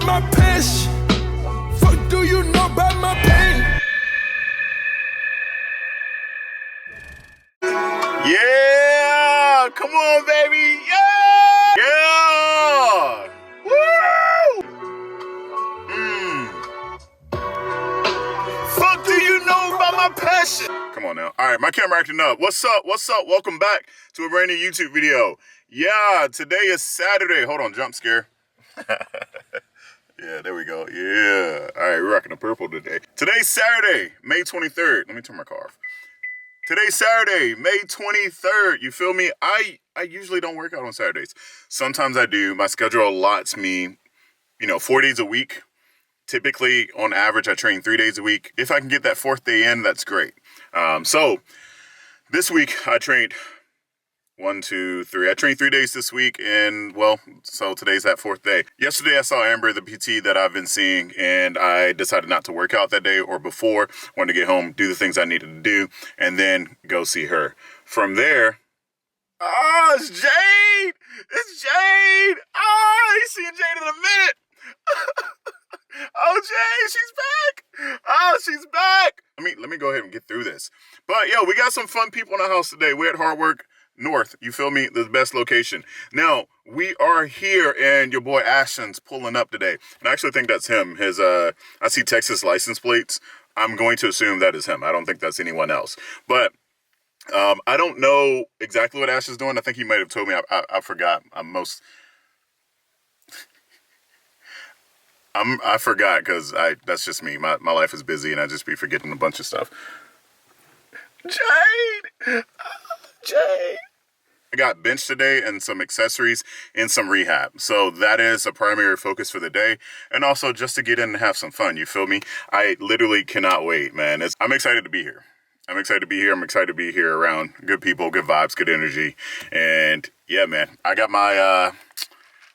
about my passion? Fuck do you know about my pain? Yeah! Come on, baby! Yeah! Yeah! Woo! Fuck do you know about my passion? Come on now. All right, my camera acting up. What's up? What's up? Welcome back to a brand new YouTube video. Yeah, today is Saturday. Hold on, jump scare. Yeah, there we go. Yeah. All right, we're rocking the purple today. Today's Saturday, May 23rd. Let me turn my car off. Today's Saturday, May 23rd. You feel me? I usually don't work out on Saturdays. Sometimes I do. My schedule allots me, 4 days a week. Typically, on average, I train 3 days a week. If I can get that fourth day in, that's great. So this week I trained 1, 2, 3. I trained 3 days this week, and so today's that fourth day. Yesterday I saw Amber, the PT that I've been seeing, and I decided not to work out that day or before. Wanted to get home, do the things I needed to do, and then go see her. From there, it's Jade! It's Jade! I ain't seen Jade in a minute! Oh, Jade, she's back! Oh, she's back! Let me go ahead and get through this. But, we got some fun people in the house today. We're at Hard Work North, you feel me? The best location. Now, we are here, and your boy Ashton's pulling up today. And I actually think that's him. I see Texas license plates. I'm going to assume that is him. I don't think that's anyone else. But I don't know exactly what Ashton's doing. I think he might have told me. I forgot. I forgot because that's just me. My life is busy, and I just be forgetting a bunch of stuff. Jade! Jade! I got bench today and some accessories and some rehab. So that is a primary focus for the day. And also just to get in and have some fun, you feel me? I literally cannot wait, man. I'm excited to be here. I'm excited to be here. I'm excited to be here around good people, good vibes, good energy. And yeah, man, I got my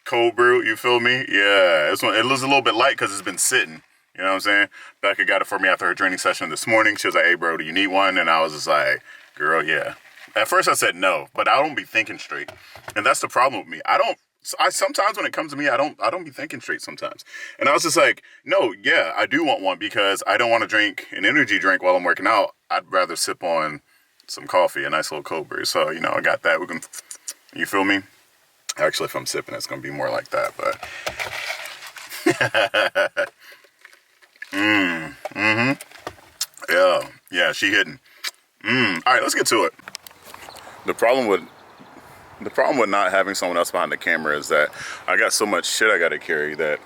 cold brew, you feel me? Yeah, this one, it was a little bit light because it's been sitting. You know what I'm saying? Becca got it for me after her training session this morning. She was like, hey, bro, do you need one? And I was just like, girl, yeah. At first I said no, but I don't be thinking straight. And that's the problem with me. I sometimes when it comes to me, I don't be thinking straight sometimes. And I was just like, no, yeah, I do want one because I don't want to drink an energy drink while I'm working out. I'd rather sip on some coffee, a nice little cold brew. So, I got that. You feel me? Actually, if I'm sipping, it's going to be more like that, but. Yeah, she hitting. All right, let's get to it. The problem with not having someone else behind the camera is that I got so much shit I got to carry that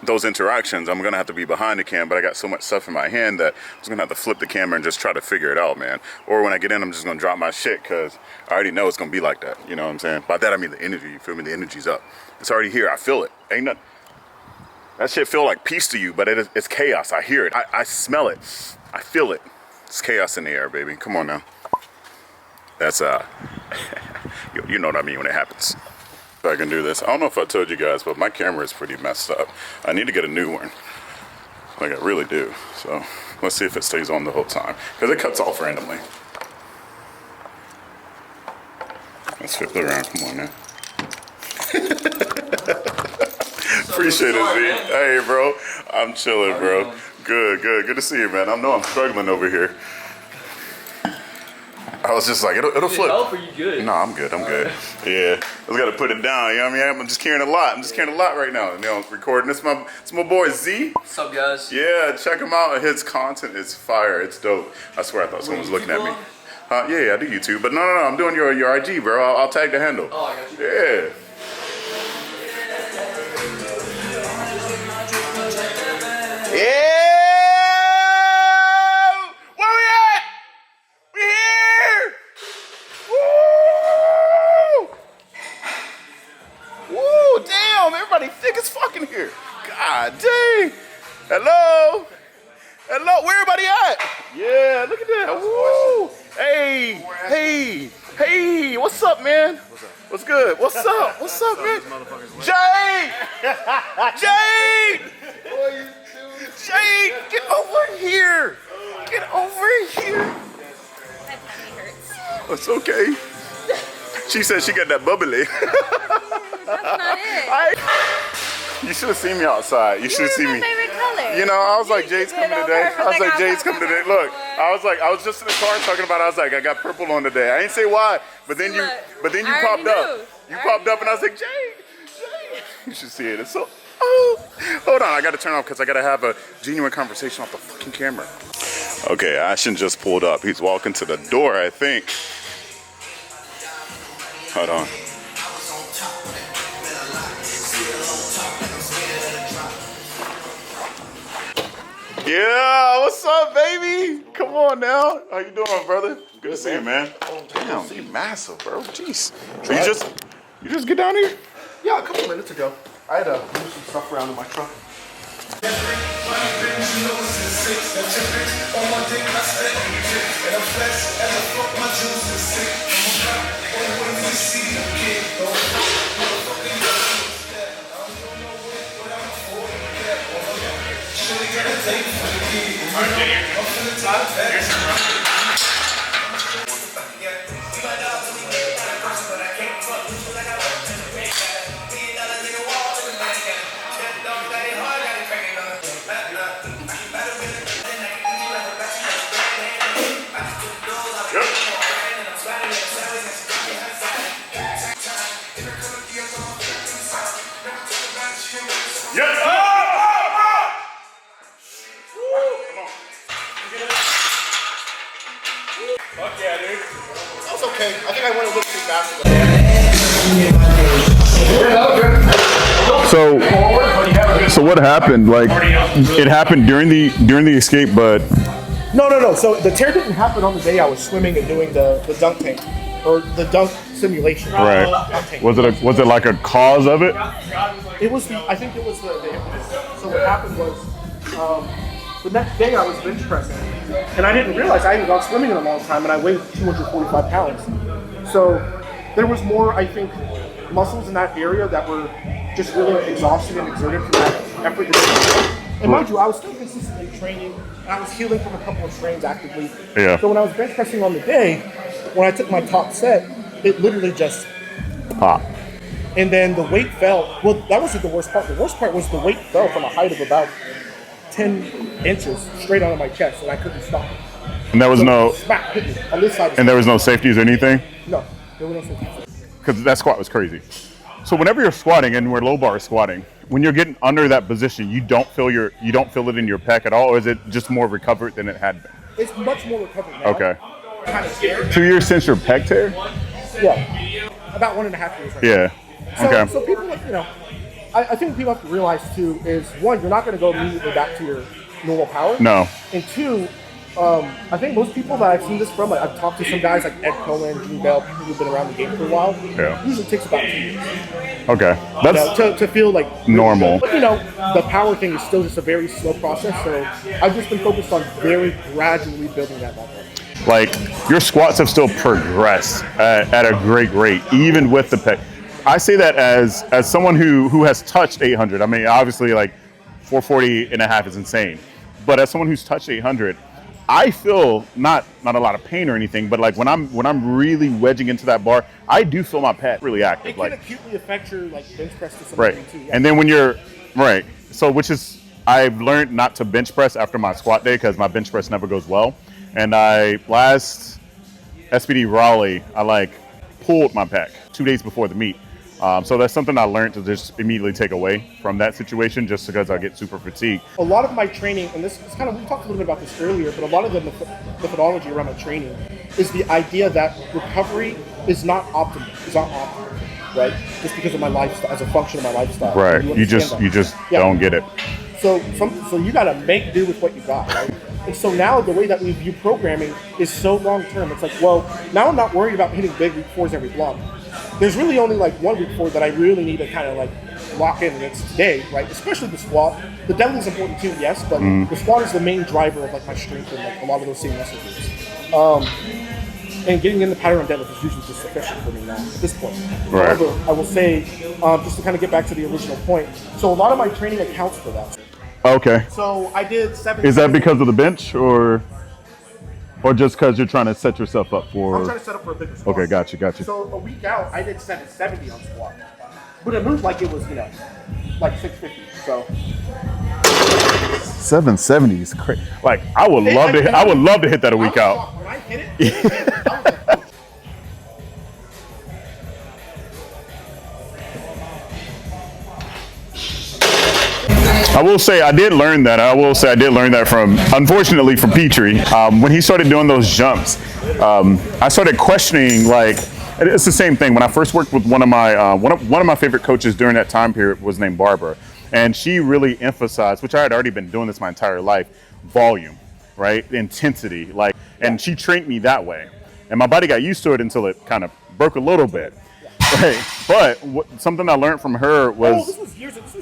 those interactions, I'm going to have to be behind the cam, but I got so much stuff in my hand that I'm just going to have to flip the camera and just try to figure it out, man. Or when I get in, I'm just going to drop my shit because I already know it's going to be like that. You know what I'm saying? By that, I mean the energy. You feel me? The energy's up. It's already here. I feel it. Ain't nothing. That shit feel like peace to you, but it's chaos. I hear it. I smell it. I feel it. It's chaos in the air, baby. Come on now. That's, you know what I mean when it happens. If I can do this. I don't know if I told you guys, but my camera is pretty messed up. I need to get a new one. Like I really do. So let's see if it stays on the whole time. Because it cuts off randomly. Let's flip it around. Come on now. Appreciate it, Z. Hey, bro. I'm chilling, bro. Good to see you, man. I know I'm struggling over here. I was just like, it'll flip. Help, are you good? No, I'm good. Yeah, I just gotta put it down. You know what I mean? I'm just carrying a lot. Right now. Recording. It's my boy Z. What's up, guys? Yeah, check him out. His content is fire. It's dope. I swear I thought someone was looking at me. Yeah, I do YouTube, but no. I'm doing your IG, bro. I'll tag the handle. Oh, I got you. Yeah. Yeah. Everybody thick as fucking here. God dang. Hello. Where everybody at? Yeah, look at that. Woo. Hey. What's up, man? What's good? What's up, man? Jade. Jade, get over here. My tummy hurts. It's okay. She said she got that bubbly. That's not it. You should have seen me outside. You should have seen my me. favorite color. You know, I was like, Jade's coming today. I was like, Jade's coming today. Look, I was just in the car talking about it. I was like, I got purple on today. I didn't say why, but then you popped up. You popped up and I was like, Jade. You should see it. It's so, hold on. I got to turn off because I got to have a genuine conversation off the fucking camera. Okay, Ashton just pulled up. He's walking to the door, I think. Hold on. Yeah, what's up, baby? Come on now. How you doing, brother? Good to see you, man. Damn, you massive, bro. Jeez. So you just get down here? Yeah, a couple minutes ago. I had to move some stuff around in my truck. Okay, I think I went a little too fast. So what happened? Like, it happened during the escape, but No. So the tear didn't happen on the day I was swimming and doing the dunk tank or the dunk simulation. right. Was it like a cause of it? It was I think it was the impetus. So what happened was the next day I was bench pressing and I didn't realize I hadn't gone swimming in a long time and I weighed 245 pounds. So there was more, I think, muscles in that area that were just really exhausted and exerted from that effort. And mind you, I was still consistently training and I was healing from a couple of strains actively. Yeah. So when I was bench pressing on the day, when I took my top set, it literally just Pop. and then the weight fell. Well, that wasn't the worst part. The worst part was the weight fell from a height of about 10 inches straight onto my chest, and I couldn't stop it. And there was no Smack, hit me on this side. and there was no safeties or anything? No, there were no safety. Because that squat was crazy. So whenever you're squatting and we're low bar squatting, when you're getting under that position, you don't feel it in your pec at all, or is it just more recovered than it had been? It's much more recovered now. Okay. Kind of scared. 2 years since your pec tear? Yeah. About 1.5 years right Yeah. now. Okay. So people, I think what people have to realize too is one, you're not going to go immediately back to your normal power. No. And two, I think most people that I've seen this from, like I've talked to some guys like Ed Cohen, Drew Bell, people who've been around the game for a while. Yeah. Usually takes about 2 years. Okay. That's To feel like normal. But the power thing is still just a very slow process. So I've just been focused on very gradually building that back up. like your squats have still progressed at a great rate, even with the pec. I say that as someone who has touched 800. I mean, obviously, like 440 and a half is insane, but as someone who's touched 800, I feel not a lot of pain or anything, but like when I'm really wedging into that bar, I do feel my pec really active. It can like acutely affect your like bench press to some right, degree too. Yeah. and then when you're right, so which is I've learned not to bench press after my squat day because my bench press never goes well. And last SPD Raleigh, I like pulled my pec 2 days before the meet. So that's something I learned to just immediately take away from that situation just because I get super fatigued. A lot of my training, and this is kind of, we talked a little bit about this earlier, but a lot of the methodology around my training is the idea that recovery is not optimal. It's not optimal, right? Just because of my lifestyle, as a function of my lifestyle. Right. You just Yeah. don't get it. So you got to make do with what you got, right? And so now the way that we view programming is so long term. It's like, well, now I'm not worried about hitting big week fours every block. There's really only like one week four that I really need to kind of like lock in, and it's today, right? Especially the squat. The deadlift is important too, yes, but the squat is the main driver of like my strength and like a lot of those same muscle groups. And getting in the pattern on deadlift is usually just sufficient for me now at this point. Right. However, I will say, just to kind of get back to the original point, so a lot of my training accounts for that. Okay. So I did 7. Is that because of the bench or just because you're trying to set yourself up for? I'm trying to set up for a bigger squat. Okay, gotcha. So a week out, I did 770 on squat. but it moved like it was, like 650. So 770 is crazy. Like I would love to hit that a week out. When I hit it, I was like, oh. I will say I did learn that. Unfortunately, from Petrie. When he started doing those jumps, I started questioning, like, it's the same thing. When I first worked with one of my favorite coaches during that time period was named Barbara, and she really emphasized, which I had already been doing this my entire life, volume, right? Intensity, like, and she trained me that way. And my body got used to it until it kind of broke a little bit. Right. But something I learned from her was. This was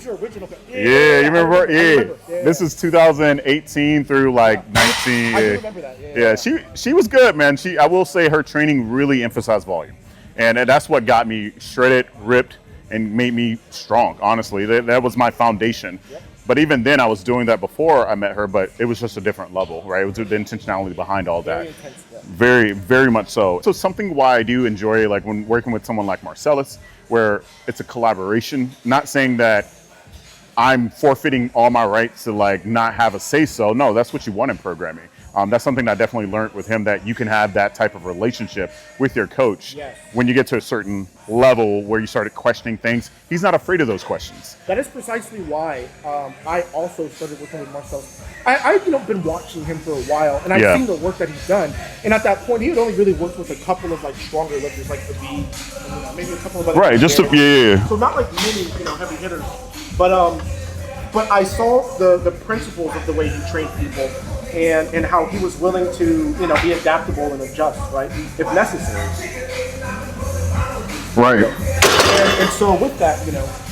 your original. Yeah, you remember? I remember. Yeah. This is 2018 through like 19. I do remember that. Yeah, she was good, man. I will say her training really emphasized volume. And that's what got me shredded, ripped, and made me strong, honestly. That was my foundation. Yep. But even then, I was doing that before I met her, but it was just a different level, right? It was the intentionality behind all that. Very intense, yeah. Very, very much so. So something why I do enjoy, like when working with someone like Marcellus, where it's a collaboration, not saying that I'm forfeiting all my rights to like not have a say-so. No, that's what you want in programming. That's something I definitely learned with him, that you can have that type of relationship with your coach. Yes. When you get to a certain level where you started questioning things. He's not afraid of those questions. That is precisely why I also started working with Marcel. I've been watching him for a while, and I've seen the work that he's done. And at that point, he had only really worked with a couple of like stronger lifters, like the B, and, maybe a couple of other. Right, just yeah. So not like many, heavy hitters, but I saw the principles of the way he trained people. And how he was willing to, be adaptable and adjust, right, if necessary. Right. And so with that,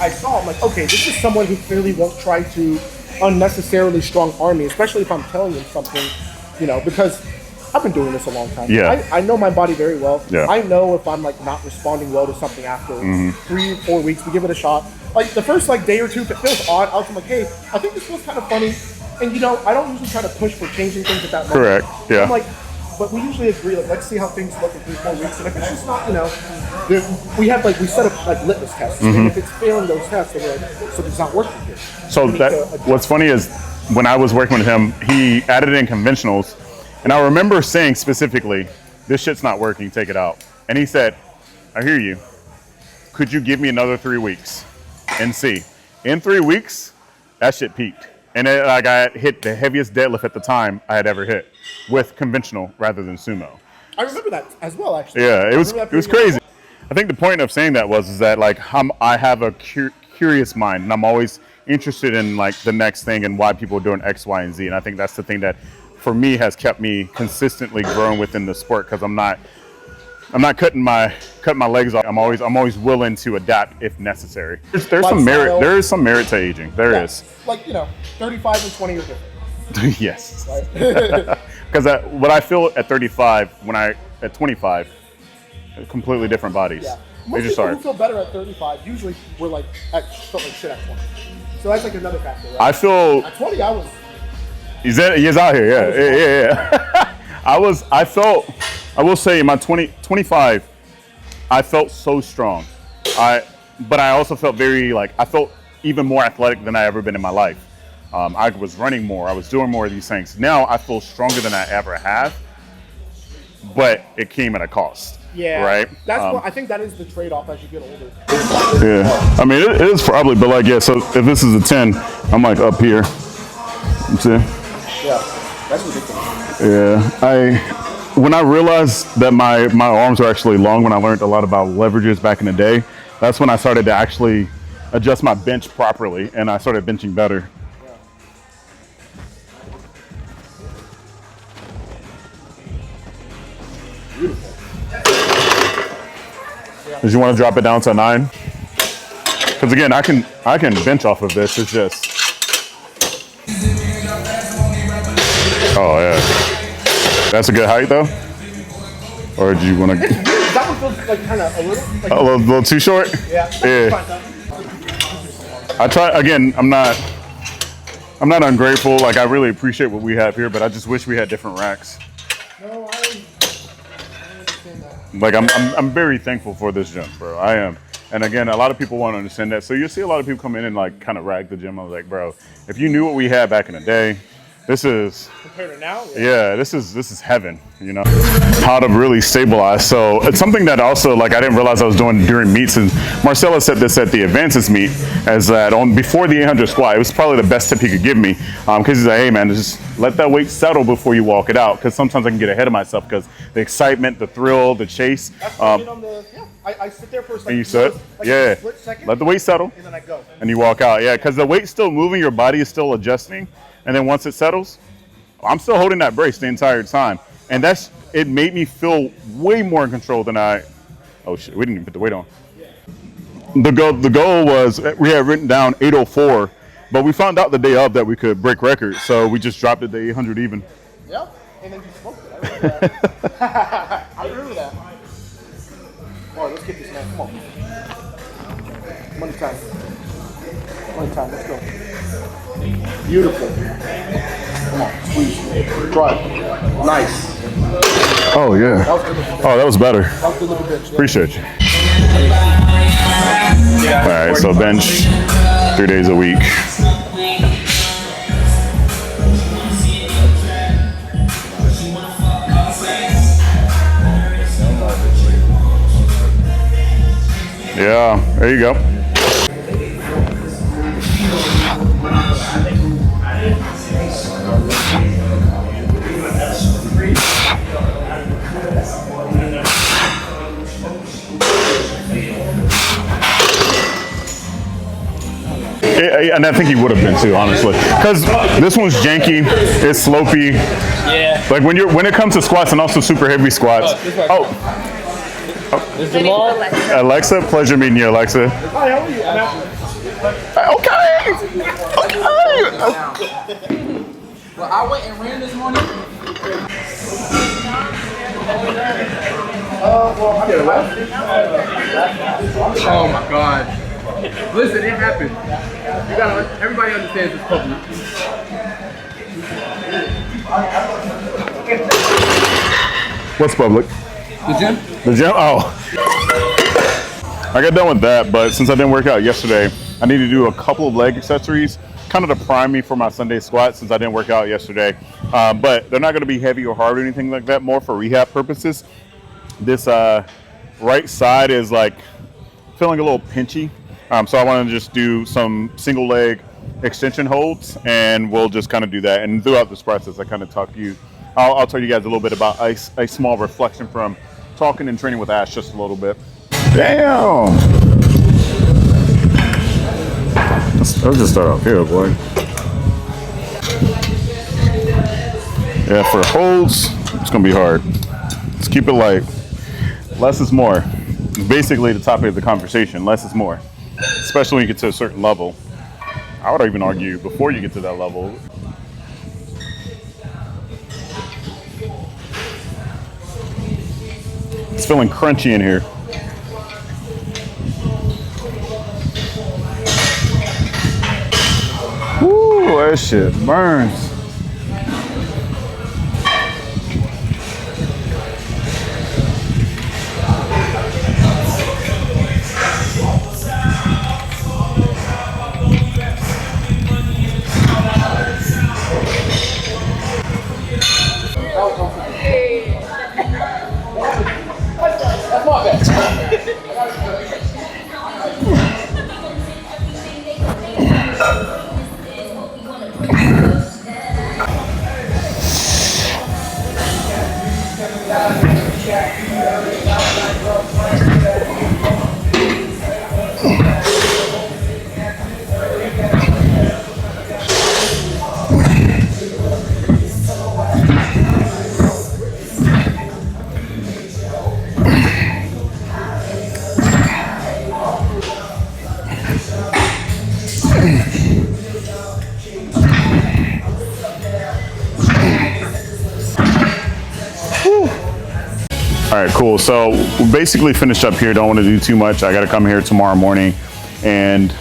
I saw, I'm like, okay, this is someone who clearly won't try to unnecessarily strong arm me, especially if I'm telling him something, because I've been doing this a long time. Yeah. I know my body very well. Yeah. I know if I'm like not responding well to something after 3 or 4 weeks, we give it a shot. Like the first day or two, if it feels odd, I'll come like, hey, I think this feels kind of funny. And I don't usually try to push for changing things at that moment. Correct. Yeah. I'm like, but we usually agree, like, let's see how things look in 3 or 4 weeks. And if it's just not, we set up like litmus tests. And if it's failing those tests, then we're like, so it's not working here. So what's funny is when I was working with him, he added in conventionals, and I remember saying specifically, "This shit's not working. Take it out." And he said, "I hear you. Could you give me another 3 weeks and see?" In 3 weeks, that shit peaked. And I had hit the heaviest deadlift at the time I had ever hit with conventional rather than sumo. I remember that as well, actually. Yeah, it was crazy. I think the point of saying that was that like I have a curious mind, and I'm always interested in like the next thing and why people are doing X, Y, and Z. And I think that's the thing that for me has kept me consistently growing within the sport, because I'm not cutting my legs off. I'm always willing to adapt if necessary. There's some merit. There is some merit to aging. There is. Like 35 and 20 are different. Yes. Because what I feel at 35, at 25, completely different bodies. Yeah. Most people who feel better at 35 usually felt like shit at 20. So that's like another factor, right? I feel at 20 I was. He's out here. Yeah. I will say in my 25, I felt so strong. But I also felt I felt even more athletic than I ever been in my life. I was running more. I was doing more of these things. Now I feel stronger than I ever have, but it came at a cost. Yeah. Right? I think that is the trade-off as you get older. Yeah. I mean, it is probably, but so if this is a 10, I'm like up here. You see? Yeah. That's ridiculous. Yeah. When I realized that my arms are actually long, when I learned a lot about leverages back in the day, that's when I started to actually adjust my bench properly, and I started benching better. Yeah. Beautiful. Did you want to drop it down to 9? Because again, I can bench off of this. It's just. Oh yeah. That's a good height, though? Or do you want to... That one feels like kind of a little too short? Yeah. I try, again, I'm not ungrateful. Like, I really appreciate what we have here, but I just wish we had different racks. No, I understand that. Like, I'm very thankful for this gym, bro. I am. And again, a lot of people won't understand that. So you'll see a lot of people come in and like kind of rag the gym. I was like, bro, if you knew what we had back in the day, this is Compared to now? yeah, this is heaven, you know. How to really stabilize. So it's something that also like I didn't realize I was doing during meets. And Marcelo said this at the advances meet, as that on before the 800 squat, it was probably the best tip he could give me. Because he's like, hey man, just let that weight settle before you walk it out. Because sometimes I can get ahead of myself because the excitement, the thrill, the chase. That's what I did on the, yeah. I sit there for a second. And you sit, like yeah. a split second, Let the weight settle, and then I go. and you walk out. Yeah, because the weight's still moving, your body is still adjusting, and then once it settles, I'm still holding that brace the entire time, and it made me feel way more in control than oh shit, we didn't even put the weight on. The goal was, we had written down 804, but we found out the day of that we could break records, so we just dropped it to 800 even. Yeah, and then you smoked it. I remember that. I remember that. All right, let's get this, man. Come on. Money time. Money time. Let's go. Beautiful. Come on, squeeze. Drive. Nice. Oh yeah. That was good looking bitch. Oh, that was better. That was good looking bitch. Yeah. Appreciate you. All right, so bench 3 days a week. Yeah, there you go. And I think he would have been too, honestly, because this one's janky, it's slopey. Yeah. Like when it comes to squats and also super heavy squats. Is Jamal? Alexa, pleasure meeting you, Alexa. Hi, how are you? I'm Ashton. Okay. Well, I went and ran this morning. Oh my God. Listen, it happened. You gotta, everybody understands this public. What's public? The gym? The gym? Oh. I got done with that, but since I didn't work out yesterday, I need to do a couple of leg accessories, kind of to prime me for my Sunday squat since I didn't work out yesterday. But they're not going to be heavy or hard or anything like that, more for rehab purposes. This right side is like feeling a little pinchy. So I want to just do some single leg extension holds, and we'll just kind of do that. And throughout this process, I kind of I'll tell you guys a little bit about a small reflection from talking and training with Ash just a little bit. Damn! Let's just start off here, boy. Yeah, for holds, it's gonna be hard. Let's keep it light. Less is more. It's basically the topic of the conversation. Less is more. Especially when you get to a certain level. I would even argue before you get to that level. It's feeling crunchy in here. Woo, that shit burns. That's my bad. All right, cool. So we basically finished up here. Don't want to do too much. I got to come here tomorrow morning and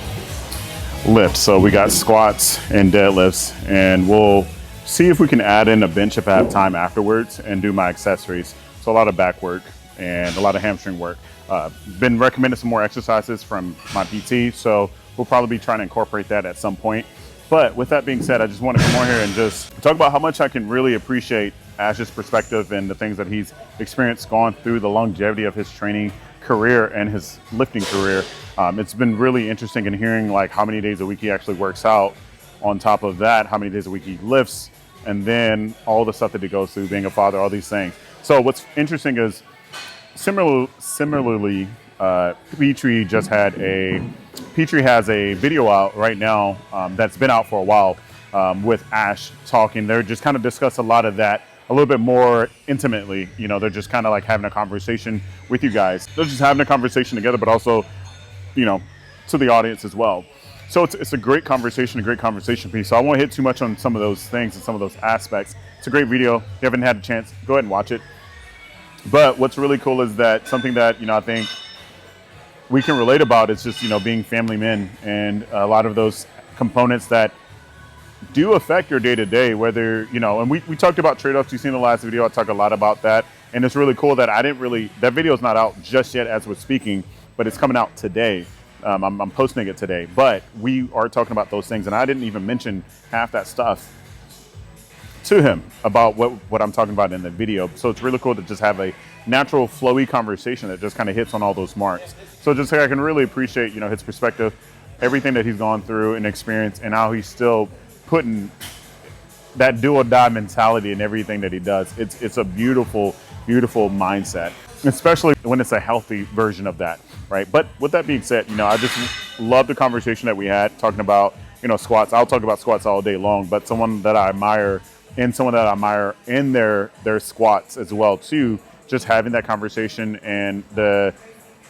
lift. So we got squats and deadlifts, and we'll see if we can add in a bench if I have time afterwards and do my accessories. So a lot of back work and a lot of hamstring work. been recommended some more exercises from my PT, so we'll probably be trying to incorporate that at some point. But with that being said, I just want to come on here and just talk about how much I can really appreciate Ash's perspective and the things that he's experienced, gone through, the longevity of his training career and his lifting career. It's been really interesting in hearing like how many days a week he actually works out. On top of that, how many days a week he lifts, and then all the stuff that he goes through, being a father, all these things. So what's interesting is similarly, Petrie has a video out right now that's been out for a while with Ash talking. They're just kind of discuss a lot of that a little bit more intimately. You know, they're just kind of like having a conversation with you guys. They're just having a conversation together, but also, you know, to the audience as well. So it's a great conversation piece. So I won't hit too much on some of those things and some of those aspects. It's a great video. If you haven't had a chance, go ahead and watch it. But what's really cool is that something that, you know, I think we can relate about is just, you know, being family men and a lot of those components that do affect your day-to-day, whether, you know, and we talked about trade-offs. You've seen the last video. I talked a lot about that. And it's really cool that that video is not out just yet as we're speaking, but it's coming out today. I'm posting it today, but we are talking about those things, and I didn't even mention half that stuff to him about what I'm talking about in the video. So it's really cool to just have a natural, flowy conversation that just kind of hits on all those marks. So just I can really appreciate, you know, his perspective, everything that he's gone through and experienced, and how he's still putting that do or die mentality in everything that he does. It's a beautiful, beautiful mindset, especially when it's a healthy version of that. Right. But with that being said, you know, I just love the conversation that we had talking about, you know, squats. I'll talk about squats all day long, but someone that I admire in their squats as well, too, just having that conversation and the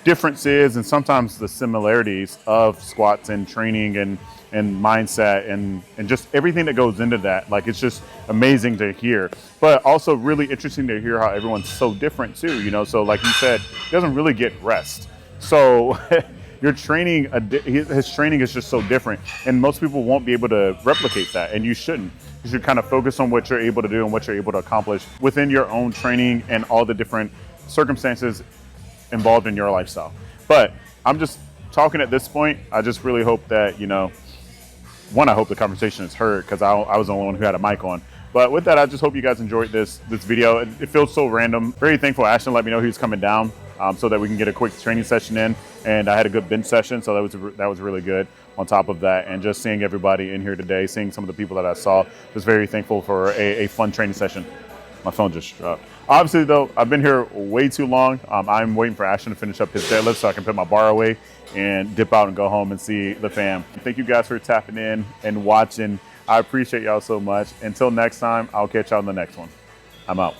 differences and sometimes the similarities of squats and training and mindset and just everything that goes into that. Like, it's just amazing to hear, but also really interesting to hear how everyone's so different too, you know. So like you said, he doesn't really get rest. So your training, his training is just so different, and most people won't be able to replicate that, and you shouldn't. You should kind of focus on what you're able to do and what you're able to accomplish within your own training and all the different circumstances involved in your lifestyle. But I'm just talking at this point. I just really hope that, you know, I hope the conversation is heard, because I was the only one who had a mic on. But with that, I just hope you guys enjoyed this video. It feels so random. Very thankful Ashton let me know he was coming down so that we can get a quick training session in. And I had a good bench session, so that was really good. On top of that, and just seeing everybody in here today, seeing some of the people that I saw, was very thankful for a fun training session. My phone just dropped. Obviously, though, I've been here way too long. I'm waiting for Ashton to finish up his deadlift so I can put my bar away and dip out and go home and see the fam. Thank you guys for tapping in and watching. I appreciate y'all so much. Until next time, I'll catch y'all on the next one. I'm out.